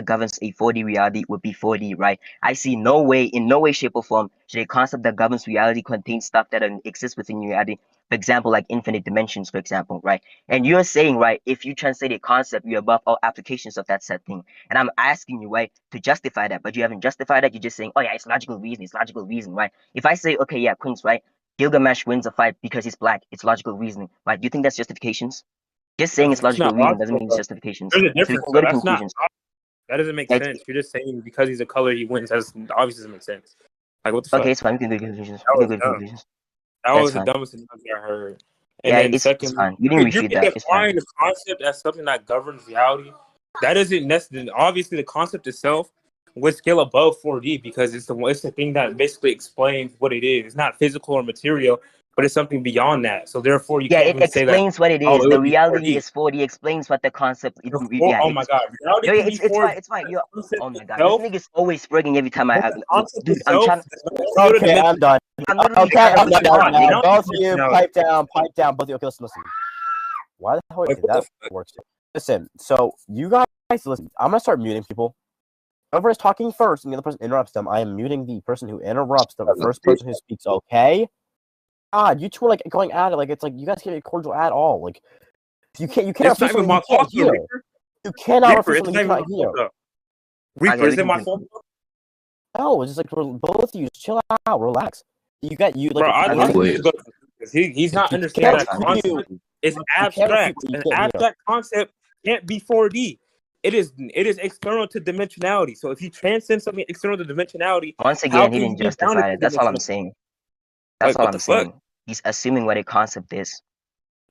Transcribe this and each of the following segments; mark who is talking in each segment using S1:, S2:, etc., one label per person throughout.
S1: governs a 4D reality would be 4D, right? I see no way, in no way, shape, or form, should a concept that governs reality contain stuff that exists within reality. For example, like infinite dimensions, for example, right? And you're saying, right, if you translate a concept, you're above all applications of that said thing. And I'm asking you, right, to justify that, but you haven't justified that. You're just saying, oh yeah, it's logical reason, right? If I say, okay, yeah, Quince, right, Gilgamesh wins a fight because he's black, it's logical reasoning, right? Do you think that's justifications? Just saying it's
S2: It's
S1: logical
S2: not
S1: reason doesn't
S2: logical,
S1: mean it's
S2: bro.
S1: justifications.
S2: There's a
S1: So we
S2: difference,
S1: can go
S2: bro.
S1: to
S2: That's not.
S1: conclusions.
S2: That doesn't make
S1: It's,
S2: sense. You're just saying because he's a color he wins. That obviously doesn't make sense. Like what the
S1: okay,
S2: fuck?
S1: it's fine. We can go to conclusions.
S2: That
S1: We can
S2: was
S1: go to
S2: dumb.
S1: conclusions.
S2: That
S1: That's
S2: was the
S1: fine.
S2: dumbest analogy I heard. And
S1: Yeah,
S2: then
S1: it's
S2: secondly,
S1: fine. You didn't
S2: you
S1: refute
S2: can
S1: that. It's fine.
S2: define the concept as something that governs reality. That isn't necessary. Obviously, the concept itself would scale above 4D because it's the thing that basically explains what it is. It's not physical or material, but it's something beyond that. So therefore, you
S1: Yeah,
S2: can't
S1: it
S2: really say that.
S1: explains what it
S2: Oh,
S1: is.
S2: it
S1: The
S2: would be
S1: reality
S2: 4D.
S1: is 4D. Explains what the concept.
S2: Oh
S1: Yeah,
S2: my god, reality
S1: yo, yeah,
S2: can be
S1: it's fine.
S2: 4D.
S1: It's fine.
S2: The
S1: Yo,
S2: concept
S1: oh my god, this
S2: itself,
S1: nigga's always spurting every time
S2: but the concept
S1: dude. I'm
S2: itself
S1: trying.
S2: does not scale to
S3: Okay, I'm done.
S1: I'm literally
S3: Okay,
S1: trying to
S3: I'm
S1: put
S3: done
S1: you
S3: now.
S1: on, nigga.
S3: Both of you, pipe down, both of you. Okay, listen. Why the hell
S2: like,
S3: did that work? Listen, so you guys, listen, I'm gonna start muting people. Whoever is talking first and the other person interrupts them, I am muting the person who interrupts the first person who speaks, okay? God, you two are like going at it like it's like you guys can't be cordial at all. Like you cannot
S2: it's not even my fault,
S3: hear.
S2: Reaper.
S3: You cannot
S2: Reaper,
S3: refuse
S2: it's
S3: something
S2: not
S3: you
S2: even
S3: cannot
S2: my
S3: hear.
S2: fault. Reaper,
S1: Okay, we
S2: is it
S1: can
S2: my
S1: conclude.
S2: fault?
S3: No, it's just like both of you chill out, relax. You like
S2: Bro, I
S1: Okay,
S2: think he's good. He's not understanding that
S1: that's fine.
S2: concept is abstract. An abstract concept can't be 4D. It is external to dimensionality. So if you transcend something external to dimensionality,
S1: Once
S2: how
S1: again, he
S2: can you
S1: didn't
S2: be bounded
S1: justify
S2: to
S1: it. That's all I'm
S2: dimensionality?
S1: saying. That's
S2: Like
S1: all
S2: what
S1: I'm
S2: the fuck?
S1: saying. He's assuming what a concept is.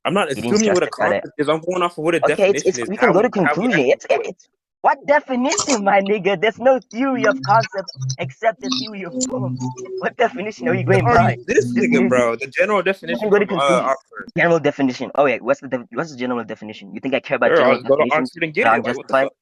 S2: I'm not
S1: He didn't
S2: assuming what a
S1: justify that.
S2: concept is. I'm going off of what a
S1: Okay,
S2: definition is.
S1: we can go to
S2: How we
S1: conclusion.
S2: actually
S1: It's what definition, my nigga? There's no theory of concepts except the theory of forms. What definition are you
S2: They
S1: going
S2: already
S1: by?
S2: this
S1: This
S2: nigga,
S1: nigga.
S2: bro. The general
S1: We can
S2: definition
S1: go to
S2: from
S1: conclusion.
S2: Oxford.
S1: General definition. Oh yeah, what's the general definition? You think I care about
S2: Sure,
S1: general
S2: I'll go to
S1: definitions
S2: Oxford and
S1: that
S2: get
S1: are
S2: it. Like what the
S1: unjustified?
S2: fuck?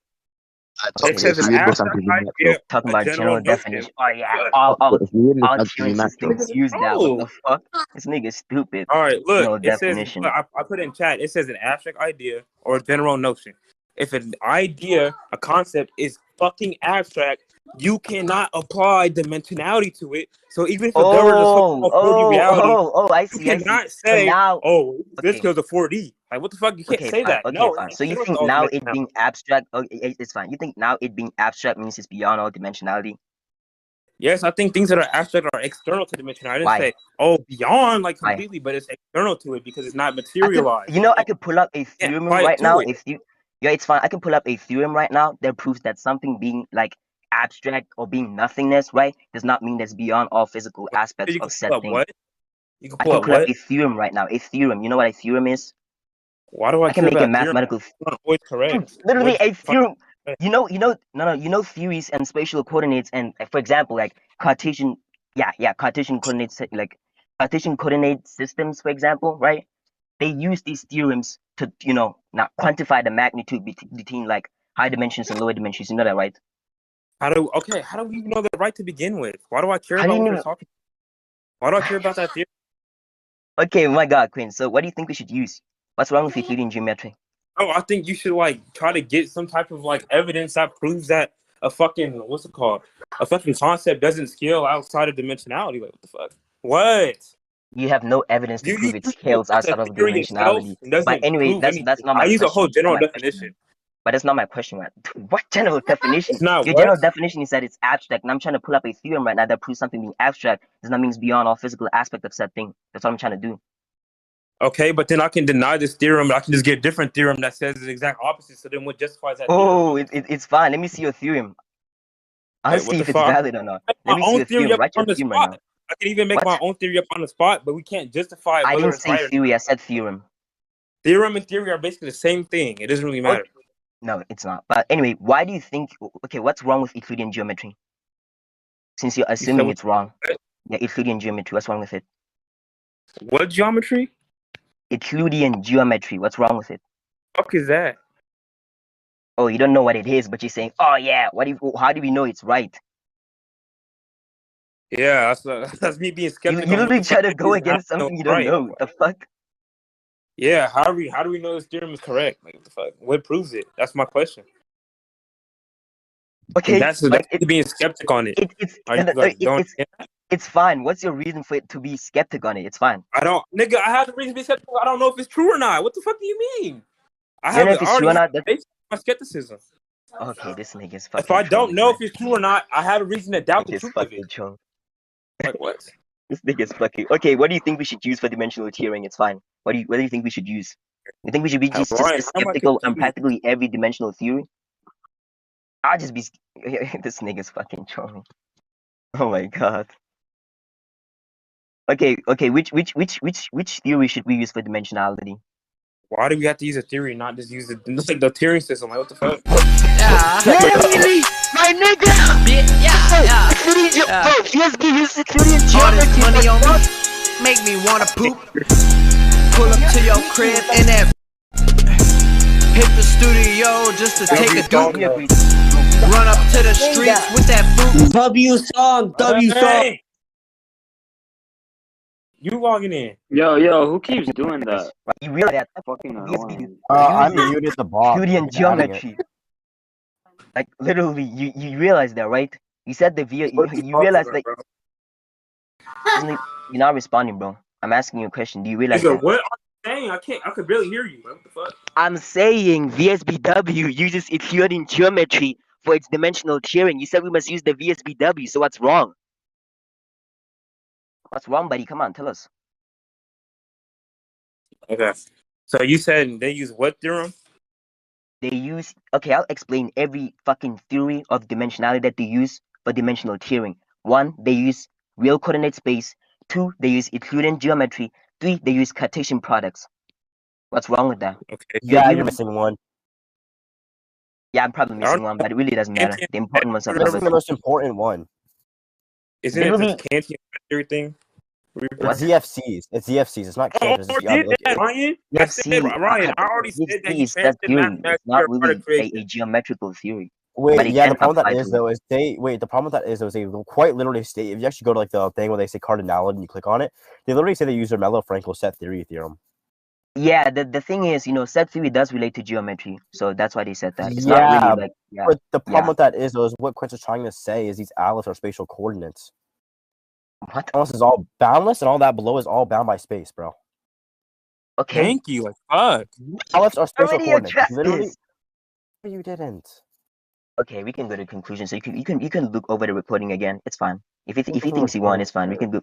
S1: Okay,
S2: It
S1: so
S2: says an
S1: fine.
S2: abstract idea,
S1: Talking
S2: a
S1: about
S2: general
S1: general
S2: notion.
S1: definition. Oh yeah,
S2: What?
S1: all cheering systems use that. What
S2: Oh,
S1: the fuck? This nigga stupid.
S2: all right. Look,
S1: General
S2: it says
S1: definition.
S2: I put it in chat. It says an abstract idea or a general notion. If an idea, a concept is fucking abstract, you cannot apply dimensionality to it. So even if a governs a so-called 4D reality,
S1: I
S2: you
S1: see, I see.
S2: cannot
S1: So
S2: say,
S1: now,
S2: "Oh, this
S1: okay,
S2: kills a 4D." Like what the fuck? You can't
S1: okay,
S2: say
S1: fine,
S2: that.
S1: okay,
S2: No,
S1: fine.
S2: it's
S1: So you
S2: external to
S1: think
S2: all
S1: now it
S2: dimensionality.
S1: being abstract, oh, it's fine. You think now it being abstract means it's beyond all dimensionality?
S2: Yes, I think things that are abstract are external to dimension. I didn't
S1: Why?
S2: say, oh, beyond like
S1: Why?
S2: completely, but it's external to it because it's not
S1: I could,
S2: materialized.
S1: I could pull up a
S2: You can't
S1: theorem
S2: apply it
S1: right
S2: to
S1: now.
S2: it.
S1: If you, yeah, it's fine. I can pull up a theorem right now that proves that something being like abstract or being nothingness, right, does not mean that's beyond all physical aspects
S2: You
S1: of
S2: can
S1: said
S2: pull up
S1: thing.
S2: what? You can
S1: I
S2: pull
S1: can
S2: up
S1: pull up
S2: what?
S1: a theorem right now. A theorem. You know what a theorem is?
S2: Why do I
S1: I can
S2: care
S1: make a
S2: about theorem?
S1: mathematical.
S2: It's not always
S1: Dude,
S2: correct.
S1: literally
S2: What?
S1: a theorem. No, theories and spatial coordinates, and for example, like Cartesian, Cartesian coordinates, like Cartesian coordinate systems, for example, right? They use these theorems to, not quantify the magnitude between like high dimensions and lower dimensions. You know that, right?
S2: How do we even know that right to begin with? Why do I care
S1: How do
S2: about
S1: you
S2: what
S1: know?
S2: they're talking? Why do I care about that theory?
S1: Okay, my God, Quinn. So, what do you think we should use? What's wrong with Euclidean geometry?
S2: Oh, I think you should like try to get some type of like evidence that proves that a fucking what's it called? A fucking concept doesn't scale outside of dimensionality. Like what the fuck? What?
S1: You have no evidence to prove it scales
S2: That's a
S1: outside of
S2: theory itself
S1: dimensionality. But
S2: doesn't
S1: anyway,
S2: prove
S1: that's
S2: anything.
S1: not
S2: I
S1: my
S2: use a whole
S1: question. That's not
S2: general
S1: my question, man.
S2: definition.
S1: But that's not my question, man. What general definition?
S2: It's not
S1: Your
S2: what?
S1: general definition is that it's abstract, and I'm trying to pull up a theorem right now that proves something being abstract does not mean it's beyond all physical aspect of said thing. That's what I'm trying to do.
S2: Okay, but then I can deny this theorem. I can just get a different theorem that says the exact opposite. So then what justifies that theorem?
S1: Oh, it's fine. Let me see your theorem. I'll
S2: Like what
S1: see
S2: the
S1: if it's
S2: fuck?
S1: valid or not.
S2: My
S1: Let me see
S2: own
S1: your
S2: theory
S1: theorem.
S2: up
S1: Write your
S2: on the
S1: theorem right now.
S2: spot. I can even make
S1: What?
S2: my own theory up on the spot, but we can't justify
S1: I
S2: whether
S1: didn't
S2: it's
S1: say
S2: right or not.
S1: theory. I said theorem.
S2: Theorem and theory are basically the same thing. It doesn't really matter.
S1: Okay. No, it's not. But anyway, why do you think? Okay, what's wrong with Euclidean geometry? Since you're
S2: You said
S1: assuming it's wrong. Yeah, Euclidean geometry. What's wrong with it?
S2: what geometry?
S1: Euclidean geometry. What's wrong with it?
S2: What the fuck is that?
S1: Oh, you don't know what it is, but you're saying, oh yeah. How do we know it's right?
S2: Yeah, that's me being
S1: You
S2: skeptical. on what
S1: literally
S2: the
S1: try
S2: fuck
S1: to
S2: it
S1: go
S2: is and how
S1: against
S2: to know
S1: something
S2: it's
S1: you don't
S2: right.
S1: know. The fuck?
S2: Yeah, how do we know this theorem is correct? Like what the fuck? What proves it? That's my question.
S1: Okay,
S2: That's
S1: like
S2: you being skeptic on it. Are you like don't?
S1: it's fine. What's your reason for it to be skeptic on it? It's fine.
S2: I don't, nigga. I have the reason to be skeptical. I don't know if it's true or not. What the fuck do you mean? I
S1: You don't
S2: have
S1: know if it's true
S2: already
S1: or
S2: have
S1: not.
S2: a basis for my skepticism.
S1: Okay, this nigga's
S2: If
S1: fucking
S2: I don't
S1: trolling,
S2: know
S1: man.
S2: if it's true or not, I have a reason to doubt the
S1: Nigga's
S2: truth of it.
S1: fucking trolling.
S2: Like what?
S1: This nigga's fucking. Okay, what do you think we should use for dimensional tiering? It's fine. What do you think we should use? You think we should be just
S2: Ryan,
S1: as
S2: how am I
S1: skeptical on
S2: confused?
S1: practically every dimensional theory? I'll just be. This nigga's fucking trolling. Oh my god. Okay, which theory should we use for dimensionality?
S2: Why do we have to use a theory and not just use the it's like the tiering system? Like what the fuck?
S1: Really? My nigga!
S4: Yeah.
S1: Bro, just give you
S4: All this money on me make me wanna poop. Pull up to your crib and that hit the studio just to take a dupe. Run up to the streets with that boot.
S5: W song.
S2: Hey! You logging in?
S5: Yo, who keeps doing that?
S1: You realize that
S5: Fucking
S1: VSB
S5: annoying.
S3: I muted the bot.
S1: Studian
S3: for adding it.
S1: geometry. Like literally, you realize that, right? You said the via. You realize that you're not responding, bro. I'm asking you a question. Do you realize
S2: Nigga,
S1: that?
S2: what are you saying? I could barely hear you. What the fuck?
S1: I'm saying VSBW uses Euclidean geometry for its dimensional tiering. You said we must use the VSBW, so what's wrong? What's wrong, buddy? Come on, tell us.
S2: Okay. So you said they use what theorem?
S1: They use, okay, I'll explain every fucking theory of dimensionality that they use for dimensional tiering. 1, they use real coordinate space. 2, they use Euclidean geometry. 3, they use Cartesian products. What's wrong with that?
S2: Okay.
S3: Yeah, you're missing one.
S1: Yeah, I'm probably missing one, but it really doesn't matter. The important ones are
S3: You're missing
S1: covered.
S3: the most important one.
S2: Isn't it the Kantian theory thing?
S3: It's ZFCs. It's ZFCs. It's not Canvas.
S2: Oh, did that, Ryan? I said, Ryan, I already said that he
S1: that
S2: transcended
S1: theory.
S2: mathematics
S1: It's not
S2: to
S1: really
S2: creation.
S1: a geometrical theory. But
S3: Wait,
S1: it
S3: yeah,
S1: can
S3: the problem with
S1: apply
S3: that is
S1: to
S3: though is the problem with that is they quite literally state, if you actually go to like the thing where they say cardinality and you click on it, they literally say they use their Mello-Frankel set theorem.
S1: Yeah, the thing is, set theory does relate to geometry, so that's why they said that. It's
S3: Yeah,
S1: not really like
S3: But the problem with that is though, is what Quintz is trying to say is these aleph are spatial coordinates.
S1: What?
S3: Boundless is all boundless, and all that below is all bound by space, bro.
S1: Okay.
S2: Thank you. Like, fuck.
S3: Alephs are spatial
S1: Already
S3: coordinates.
S1: addressed
S3: Literally,
S1: this.
S3: you didn't.
S1: Okay, we can go to conclusion. So you can look over the recording again. It's fine. If he thinks he won, it's fine. We can go.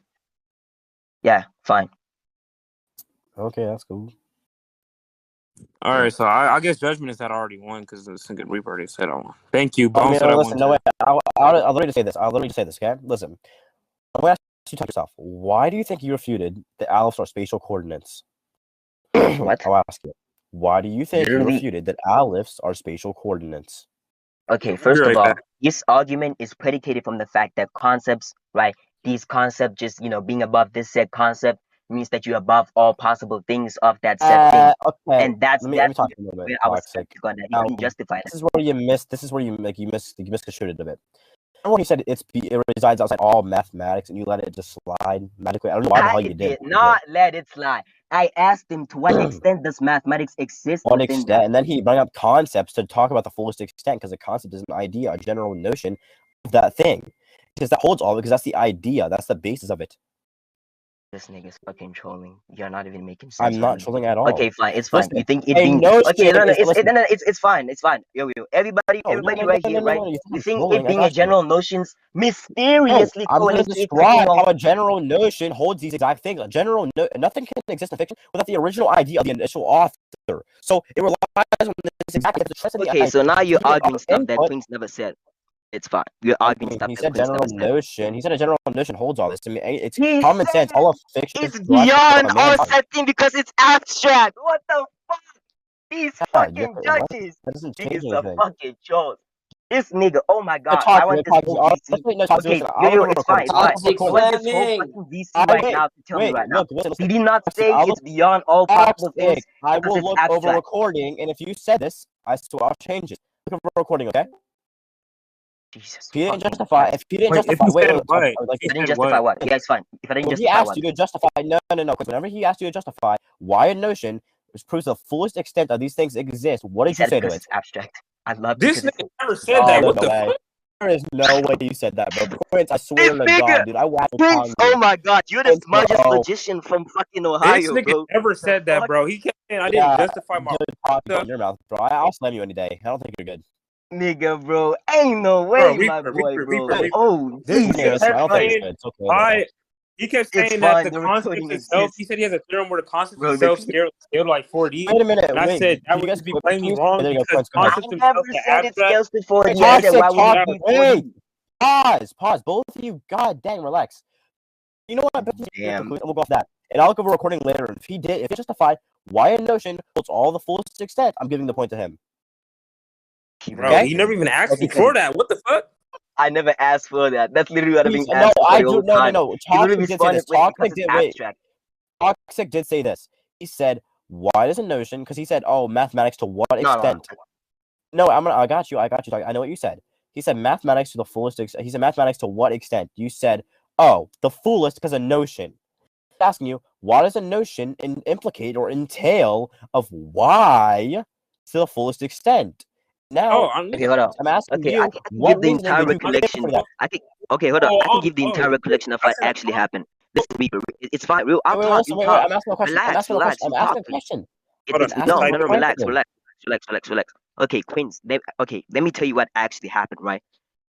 S1: Yeah, fine.
S3: Okay, that's cool.
S2: All right, so I guess judgment is that I already won because the single Reaper already said I won. Thank you.
S3: I mean,
S2: Said I
S3: listen,
S2: won
S3: no
S2: too.
S3: way. I'll literally say this. I'll literally say this. Okay, listen. I'm gonna ask you to yourself. Why do you think you refuted that alephs are spatial coordinates?
S1: What?
S3: I'll ask you. Why do you think you
S1: Literally-
S3: refuted that alephs are spatial coordinates?
S1: Okay, first
S2: You're
S1: of
S2: right
S1: all,
S2: there.
S1: this argument is predicated from the fact that concepts, right? These concepts just, being above this said concept means that you're above all possible things of that said thing.
S3: Okay.
S1: And that's
S3: let me talk a little bit.
S1: where I was
S3: Toxic.
S1: skeptical on that. You
S3: Now,
S1: couldn't justify that.
S3: This is where you missed. This is where you misconstrued it a bit. Remember when you said it resides outside all mathematics, and you let it just slide magically? I don't know why the hell you did.
S1: Not let it slide. I asked him to what extent does mathematics exist
S3: One
S1: within
S3: extent,
S1: that?
S3: and then he brought up concepts to talk about the fullest extent, because a concept is an idea, a general notion of that thing, because that holds all, because that's the idea, that's the basis of it.
S1: This nigga's fucking trolling. You're not even making sense.
S3: I'm
S1: right
S3: not
S1: now.
S3: trolling at all.
S1: Okay, fine. It's fine.
S3: Listen,
S1: You think it
S3: a
S1: being
S3: notion
S1: okay? No,
S3: is- listen.
S1: it's fine. It's fine. Everybody
S3: No,
S1: right here, right?
S3: you
S1: You
S3: think
S1: think
S3: trolling,
S1: it
S3: I
S1: being
S3: got
S1: a
S3: you.
S1: general notions mysteriously
S3: I'm going to
S1: correlates to
S3: describe how a general notion holds these exact things. Nothing can exist in fiction without the original idea of the initial author. So it relies on this exact.
S1: Okay, so now you're arguing stuff that
S3: input.
S1: Quintz never said. It's fine. You're arguing stuff
S3: He
S1: that
S3: said
S1: Quintz
S3: general
S1: never said.
S3: notion. He said a general notion holds all this. I mean, it's
S1: He
S3: common
S1: said
S3: sense. All of fiction
S1: It's
S3: is derived
S1: beyond
S3: from a
S1: all
S3: man's mind.
S1: setting because it's abstract. What the fuck? These
S3: Yeah,
S1: fucking
S3: what?
S1: judges.
S3: That doesn't change
S1: Niggas are
S3: anything.
S1: fucking trolls. This nigga, oh my god,
S3: Talk,
S1: I want this
S3: talk,
S1: whole
S3: talk,
S1: VC.
S3: no, talk,
S1: Okay,
S3: listen,
S1: yo, it's fine, it's fine.
S5: Toxic
S1: I want this whole
S5: slamming.
S1: fucking VC right now to tell me right now.
S3: Listen,
S1: Did he not
S3: Toxic,
S1: say
S3: I'll
S1: it's beyond all possible things?
S3: Toxic, I
S1: because
S3: will
S1: it's
S3: look over
S1: abstract.
S3: recording, and if you said this, I swear I'll change it. Look over recording, okay?
S1: Jesus.
S3: If you didn't
S1: fucking
S3: justify,
S1: Christ.
S3: if you didn't
S2: Wait, if
S3: justify,
S2: he
S3: wait,
S2: said
S3: wait,
S2: what?
S3: like,
S1: If I didn't
S2: said
S1: justify
S2: what?
S1: what? Yeah, it's fine. If I didn't
S3: when he
S1: justify
S3: asked
S1: what?
S3: you to justify, no, because whenever he asked you to justify why a notion proves the fullest extent of these things exist, what
S1: He
S3: did you
S1: said
S3: say to
S1: because
S3: it?
S1: it's abstract. I love
S2: This
S1: because
S2: nigga never said
S3: Oh,
S2: that.
S3: no
S2: What the
S3: way.
S2: fuck?
S3: There is no way you said that, bro. Quintz, I swear to
S1: This nigga,
S3: God, dude, I watched
S1: Quintz, oh my God, you're the
S3: Quintz,
S1: smartest
S3: bro.
S1: logician from fucking
S2: This
S1: Ohio,
S2: nigga
S1: bro.
S2: never
S1: The
S2: said that,
S1: fuck?
S2: bro. He kept saying I didn't
S3: Yeah,
S2: justify my
S3: good talk
S2: stuff.
S3: in your mouth, bro. I'll slam you any day. I don't think you're good.
S1: Nigga, bro. Ain't no
S2: Bro,
S1: way, my
S2: Reaper,
S1: boy,
S2: Reaper,
S1: bro.
S2: Reaper, Reaper.
S1: Oh,
S2: This
S3: Anyways,
S2: nigga
S1: Jesus
S3: I don't
S2: kept
S3: think
S1: Christ.
S3: it's
S2: saying
S3: good. It's okay.
S2: I. He kept
S1: It's
S2: saying that
S1: fine.
S2: the
S1: The
S2: concepts
S1: recording
S2: itself.
S1: exists.
S2: He said he has a theorem where the concepts
S1: Bro,
S2: itself scale to like 4D,
S3: Wait a minute.
S2: and I
S3: Wait.
S2: said that
S3: Can you
S2: would
S3: guys
S2: be
S3: can
S2: plainly
S3: you,
S2: wrong
S3: there you go,
S2: because
S3: Quintz, go ahead.
S1: I
S2: concepts themselves
S1: never
S2: are
S1: said it
S2: abstract.
S1: scales to 4D. I said,
S3: Toxic,
S1: why would it
S3: toxic.
S1: be
S3: Wait.
S1: 4D?
S3: Pause. Both of you. God dang, relax. You know what?
S1: Damn.
S3: We'll go off that. And I'll go over recording later. And if he justified why a notion holds all the fullest extent, I'm giving the point to him.
S2: Bro, he never even asked me for that. What the fuck?
S1: I never asked for that. That's literally what I've been
S3: No,
S1: asking for
S3: I
S1: the
S3: do.
S1: whole
S3: No.
S1: time. He literally
S3: Toxic did say
S1: responded
S3: this.
S1: with because
S3: Toxic
S1: it's
S3: did. Wait.
S1: abstract.
S3: Toxic did say this. He said, "Why does a notion?" Because he said, "Oh, mathematics to what extent?" No, I got you. I know what you said. He said mathematics to the fullest extent. He said mathematics to what extent? You said, "Oh, the fullest," because a notion. I'm asking you, what does a notion implicate or entail of why to the fullest extent? Now,
S1: Okay, hold on.
S3: I'm asking
S1: Okay,
S3: you,
S1: I can
S3: what
S1: give the
S3: reasoning
S1: entire
S3: did you give
S1: recollection.
S3: for that?
S1: Okay, hold on. I can give the entire recollection of
S2: I
S1: what
S2: said,
S1: actually happened. Listen, Reaper, it's fine. I'll
S3: Wait,
S1: talk.
S3: listen,
S1: You
S3: wait,
S1: talk.
S3: I'm asking a question.
S1: Relax, relax.
S3: I'm
S1: You
S3: asking
S1: talk.
S3: a question.
S2: Hold on,
S1: It's
S2: I'm
S1: no,
S3: asking
S1: no,
S3: a
S1: no. Relax,
S3: question.
S1: relax. Okay, Quince. Okay, let me tell you what actually happened. Right.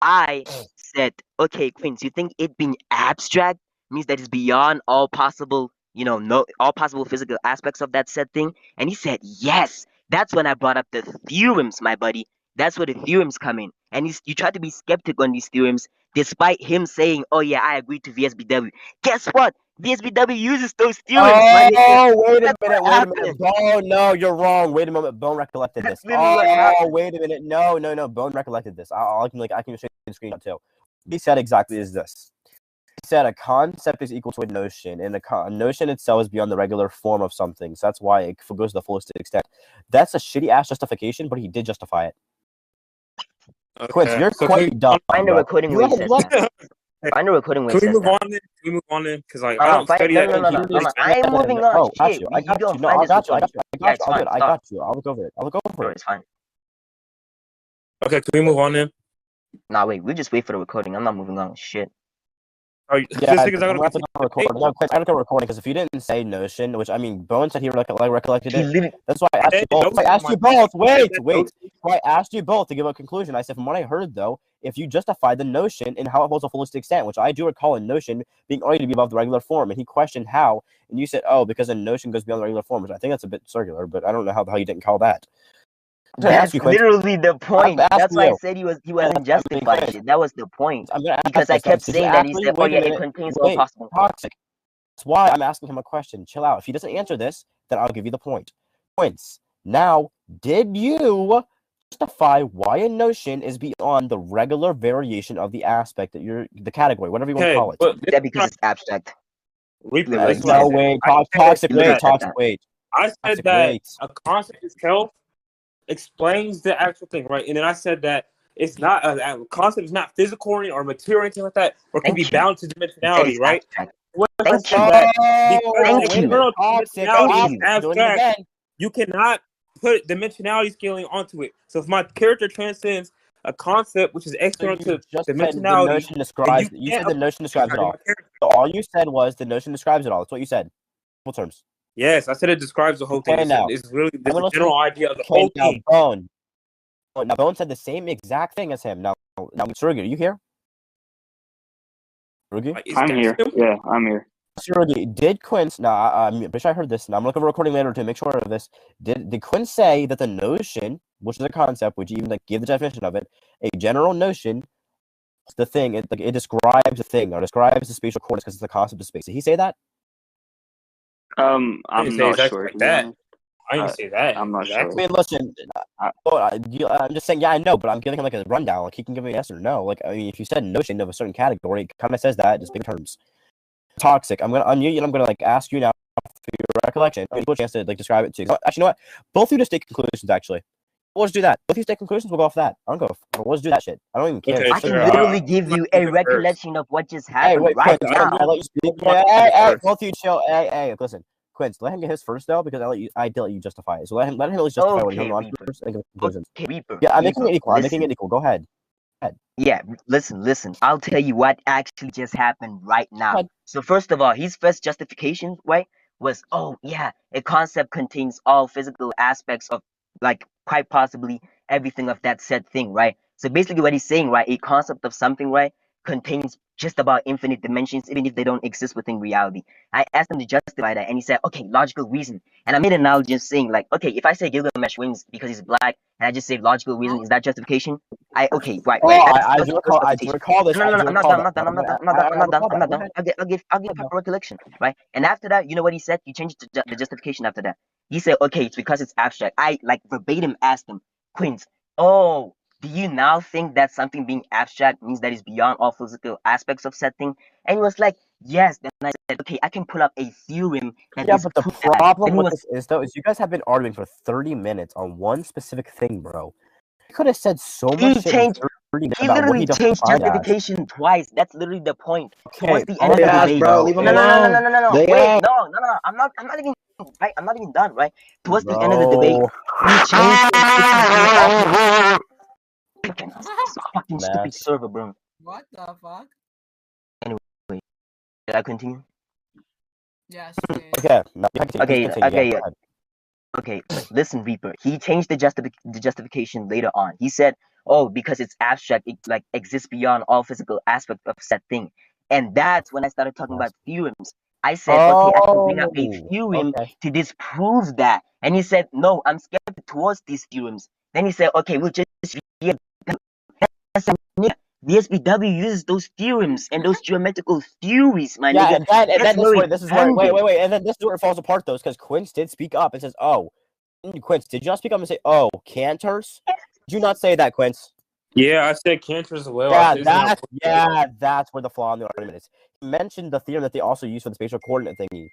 S1: I said, okay, Quince. You think it being abstract means that it's beyond all possible, no, all possible physical aspects of that said thing? And he said, yes. That's when I brought up the theorems, my buddy. That's where the theorems come in. And you try to be skeptical on these theorems, despite him saying, oh yeah, I agree to VSBW. Guess what? VSBW uses those theorems, my nigga.
S3: Oh, wait a
S1: That's what
S3: minute.
S1: happened.
S3: Bone, no, you're wrong. Wait a moment. Bone recollected
S1: That's
S3: this.
S1: literally what
S3: Oh,
S1: happened.
S3: wait a minute. No. Bone recollected this. I can show you the screenshot too. What he said exactly is this. He said a concept is equal to a notion, and a notion itself is beyond the regular form of something. So that's why it goes to the fullest extent. That's a shitty ass justification, but he did justify it.
S2: Okay.
S3: Quince, you're
S2: So
S3: quite dumb.
S1: Find the
S3: Bro.
S1: recording where he says that. Find the recording where he
S2: Can we
S1: says
S2: move
S1: that.
S2: on then? Can we move on then? Because like I don't study
S1: No,
S2: that.
S1: no, no, no, no, no. I ain't moving on.
S3: Oh, got
S1: Shit,
S3: you.
S1: you don't
S3: No,
S1: find
S3: I
S1: this
S3: got you.
S1: recording. Yeah, it's fine.
S3: I got you. I'll look over it.
S1: Bro, it's fine.
S2: Okay, can we move on then?
S1: Nah, wait. We just wait for the recording. I'm not moving on. Shit.
S2: Are you,
S3: Yeah,
S2: this
S3: I'm
S2: nigga's not
S3: gonna
S2: gonna
S3: have to
S2: continue.
S3: go recording. No, Quince, I gotta go recording because if you didn't say notion, which I mean, Bowen said he recollected
S1: He
S3: it.
S1: literally.
S3: That's why I asked you
S2: said
S3: both.
S2: notion,
S3: I asked
S2: my
S3: you
S2: friend.
S3: both.
S2: I said
S3: Wait.
S2: notion.
S3: So I asked you both to give a conclusion. I said, from what I heard, though, if you justify the notion and how it holds a fullest extent, which I do recall a notion being argued to be above the regular form, and he questioned how, and you said, oh, because a notion goes beyond the regular form, which I think that's a bit circular, but I don't know how you didn't call that.
S1: That's literally the point. That's why I
S3: you.
S1: said he wasn't justifying shit. That was the point.
S3: I'm gonna ask
S1: Because I
S3: this,
S1: kept
S3: did you
S1: saying that he
S3: actually
S1: said, "Oh
S3: wait a
S1: yeah, it
S3: minute?
S1: contains all
S3: Wait,
S1: possible."
S3: toxic. That's why I'm asking him a question. Chill out. If he doesn't answer this, then I'll give you the point. Points. Now, did you justify why a notion is beyond the regular variation of the aspect that the category, whatever you want to call it?
S2: But
S1: That because it's abstract.
S2: Reaper,
S1: Literally,
S2: this is what I
S3: No,
S2: said.
S3: wait,
S2: I said
S3: toxic,
S1: literally
S3: wait,
S1: said
S3: toxic,
S1: that.
S3: wait.
S2: I said
S3: Toxic,
S2: that
S3: wait.
S2: a concept itself explains the actual thing, right? And then I said that it's not a concept is not physical or material or anything like that, or can be
S1: Thank you.
S2: bound to
S1: You said
S2: dimensionality,
S1: it's
S2: right?
S1: abstract.
S2: What if I
S1: Thank
S2: said
S1: you.
S2: that
S3: Oh,
S2: because
S1: Thank
S3: wait a
S1: you.
S3: minute.
S2: internal
S3: Toxic,
S2: dimensionality is
S1: you.
S3: doing it
S2: abstract,
S3: again.
S2: you cannot put dimensionality scaling onto it. So if my character transcends a concept which is
S3: So
S2: external
S3: you
S2: to
S3: just said the
S2: dimensionality,
S3: notion
S2: then
S3: describes.
S2: you
S3: You
S2: can't
S3: said the notion describes it
S2: apply
S3: all.
S2: my character.
S3: So all you said was the notion describes it all. That's what you said. Full terms.
S2: Yes, I said it describes the whole thing.
S3: Okay, now
S2: It's really
S3: I'm
S2: the
S3: gonna
S2: general idea of the
S3: okay
S2: whole
S3: now
S2: thing.
S3: Bone. Now Bone said the same exact thing as him. Now Surugi, are you here? Surugi?
S2: Like, it's
S5: I'm
S2: that
S5: here.
S2: simple.
S5: Yeah, I'm here.
S3: Surugi, did Quince? Now I'm pretty sure I heard this. Now I'm looking for a recording later to make sure of this. Did Quince say that the notion, which is a concept, which you even give the definition of it, a general notion, the thing, it describes a thing or describes the spatial coordinates because it's the concept of space. Did he say that?
S2: I
S5: I'm
S2: didn't say
S5: not
S2: exactly
S5: sure,
S2: like
S5: to be
S2: that.
S5: honest.
S2: I didn't say that
S5: I'm not
S3: I
S2: exactly.
S3: mean, listen,
S5: I-
S3: I'm just saying, yeah, I know, but I'm giving him like a rundown. Like he can give me a yes or no. Like I mean, if you said notion of a certain category, it kind of says that, just big terms. Toxic. I'm gonna unmute you and I'm gonna like ask you now for your recollection. I mean, equal chance to like describe it too. Actually, you know what? Both of you just state conclusions. Actually, we'll just do that. Both of you state conclusions. We'll go off that. I don't go. We'll just do that shit. I don't even care.
S2: Okay,
S1: I can
S2: sure.
S1: literally give you a
S2: First.
S1: recollection of what just
S3: Hey,
S1: happened
S3: wait,
S1: right
S3: Quince.
S1: now.
S3: I let you speak.
S2: Hey,
S3: Hey,
S2: first.
S3: both of you chill. Hey, listen. Quince, let him get his first though, because I did let you justify it. So let him at least justify what he
S1: Okay,
S3: hung on
S1: Reaper.
S3: first and give conclusions.
S1: Okay, Reaper.
S3: Yeah, I'm making
S1: Reaper,
S3: it equal. I'm
S1: listen.
S3: making it equal. Go ahead.
S1: Yeah, listen. I'll tell you what actually just happened right now.
S3: But
S1: So first of all, his first justification, right, was, oh yeah, a concept contains all physical aspects of, like, quite possibly everything of that said thing, right? So basically what he's saying, right, a concept of something, right, contains just about infinite dimensions, even if they don't exist within reality. I asked him to justify that, and he said, okay, logical reason. And I made an analogy just saying, like, okay, if I say Gilgamesh wins because he's black, and I just say logical reason, is that justification? Okay, right,
S3: oh,
S1: right. That's
S3: I
S1: that's
S3: do
S1: the first
S3: recall. I do
S1: refutation.
S3: recall this.
S1: No,
S3: I
S1: no, no,
S3: do
S1: I'm not
S3: recall
S1: done. I'm
S3: that.
S1: not done. I'm not done. I'm not
S3: I
S1: done. I'm not done.
S3: recall
S1: I'm
S3: that.
S1: not
S3: Go
S1: done.
S3: ahead.
S1: I'll give proper recollection, right? And after that, you know what he said? He changed the justification after that. He said, okay, it's because it's abstract. I like verbatim asked him, Quince, oh, do you now think that something being abstract means that it's beyond all physical aspects of said thing? And he was like, yes. Then I said, okay, I can pull up a theorem that
S3: Yeah, but the
S1: disproves that.
S3: problem
S1: Then he
S3: with
S1: was,
S3: this is though, is you guys have been arguing for 30 minutes on one specific thing, bro. You could have said so
S1: he
S3: much shit in
S1: changed
S3: 30 minutes
S1: He
S3: about what he
S1: literally changed
S3: defined as.
S1: justification twice. That's literally the point.
S3: Okay,
S1: Towards the end of
S3: on
S6: They
S1: the
S3: that
S6: asked,
S1: debate.
S6: bro.
S3: though,
S6: Leave him
S1: No,
S3: if
S1: no, no, no,
S6: alone.
S1: no, no, no.
S6: They
S1: Wait,
S6: asked.
S1: no. I'm not even right. I'm not even done. Right. Towards the end of the debate,
S3: bro,
S1: he changed from existence being all fucking fucking
S3: man.
S1: stupid server, bro.
S7: What the fuck?
S1: Anyway, did I continue?
S7: Yes, please.
S3: Okay, now you can please
S1: Okay,
S3: continue. Yeah,
S1: okay,
S3: go ahead.
S1: okay. Listen, Reaper. He changed the justification later on. He said, "Oh, because it's abstract, it like exists beyond all physical aspects of said thing." And that's when I started talking
S3: Yes.
S1: about theorems. I said, "Okay, I can bring up a
S3: Oh,
S1: theorem
S3: okay.
S1: to disprove that." And he said, "No, I'm skeptical towards these theorems." Then he said, "Okay, we'll just yeah." The SPW uses those theorems and those geometrical theories, my
S3: Yeah,
S1: nigga.
S3: and
S1: That's
S3: then
S1: where it
S3: this is where
S1: ended.
S3: wait, and then this is where it falls apart though, because Quince did speak up and says, "Oh, Quince, did you not speak up and say, oh, cantors? Did you not say that, Quince?"
S2: Yeah, I said cancer as well. I said, isn't that
S3: That's where the flaw in the argument is. He mentioned the theorem that they also use for the spatial coordinate thingy.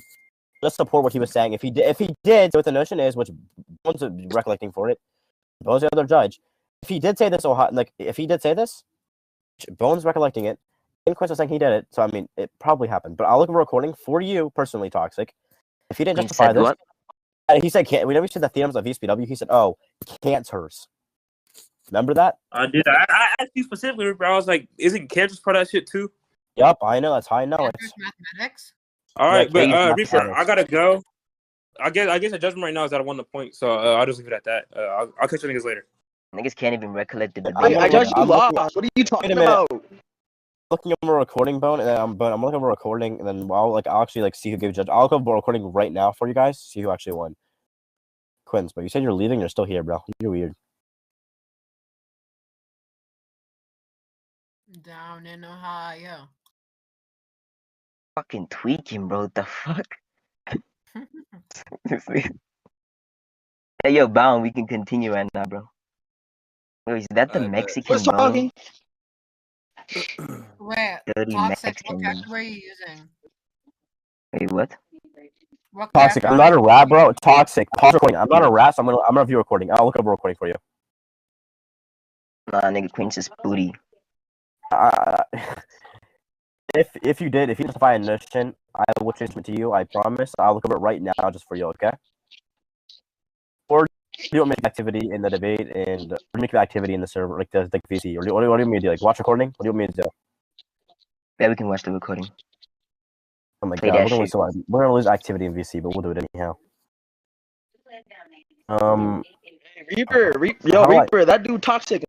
S3: Just support what he was saying. If he did, what the notion is, which Bones is recollecting for it, Bones the other judge. If he did say this, if he did say this, Bones recollecting it, and Quince was saying he did it, so I mean, it probably happened. But I'll look at a recording for you personally, Toxic. If he didn't
S1: Queen
S3: justify
S1: said
S3: this,
S1: what?
S3: he said can't. Whenever he said the theorems of VSPW, he said, "Oh, cantors." Remember that?
S2: I did. I asked you specifically, bro. I was like, isn't cancer part of that shit too?
S3: Yup, I know. That's how I know it.
S7: There's mathematics.
S2: All
S3: Yeah,
S2: right, but
S3: Cancer's
S2: Reaper,
S3: mathematics.
S2: I gotta go. I guess the judgment right now is that I won the point, so I'll just leave it at that. I'll catch you niggas later.
S1: Niggas can't even recollect the
S3: I'm
S1: debate.
S6: I judged you
S3: I'm looking-
S6: lost. What are you talking
S3: Wait a minute.
S6: about?
S3: Looking at my recording, Bone, and then I'm looking at my recording, and then I'll actually see who gave judge. I'll go recording right now for you guys, see who actually won. Quince, but you said you're leaving. You're still here, bro. You're weird.
S7: Down in Ohio.
S1: Fucking tweaking, bro. The fuck? Hey, yo, Bound, we can continue right now, bro. Yo, is that the Mexican,
S6: What's
S1: bro?
S6: talking?
S7: Wait,
S1: Dirty
S7: Toxic,
S1: Mexican,
S7: what
S1: bro.
S7: character are you using?
S1: Wait, what?
S7: What
S3: Toxic.
S7: character
S3: I'm
S7: are
S3: not a
S7: you
S3: rat,
S7: using?
S3: bro. Toxic. Pause recording. I'm not a rat, so I'm gonna view recording. I'll look up a recording for you.
S1: Nah, nigga, Quince is booty.
S3: If you justify a notion, I will change it to you. I promise. I'll look over it right now just for you. Okay. Or you don't make activity in the debate and make activity in the server, like the VC. Or what do you want me to do? Like watch recording? What do you want me to do?
S1: Yeah, we can watch the recording.
S3: Oh my
S1: Play
S3: god,
S1: that shit.
S3: we're gonna lose activity in VC, but we'll do it anyhow.
S6: Reaper,
S3: How do I-
S6: Reaper, that dude toxic.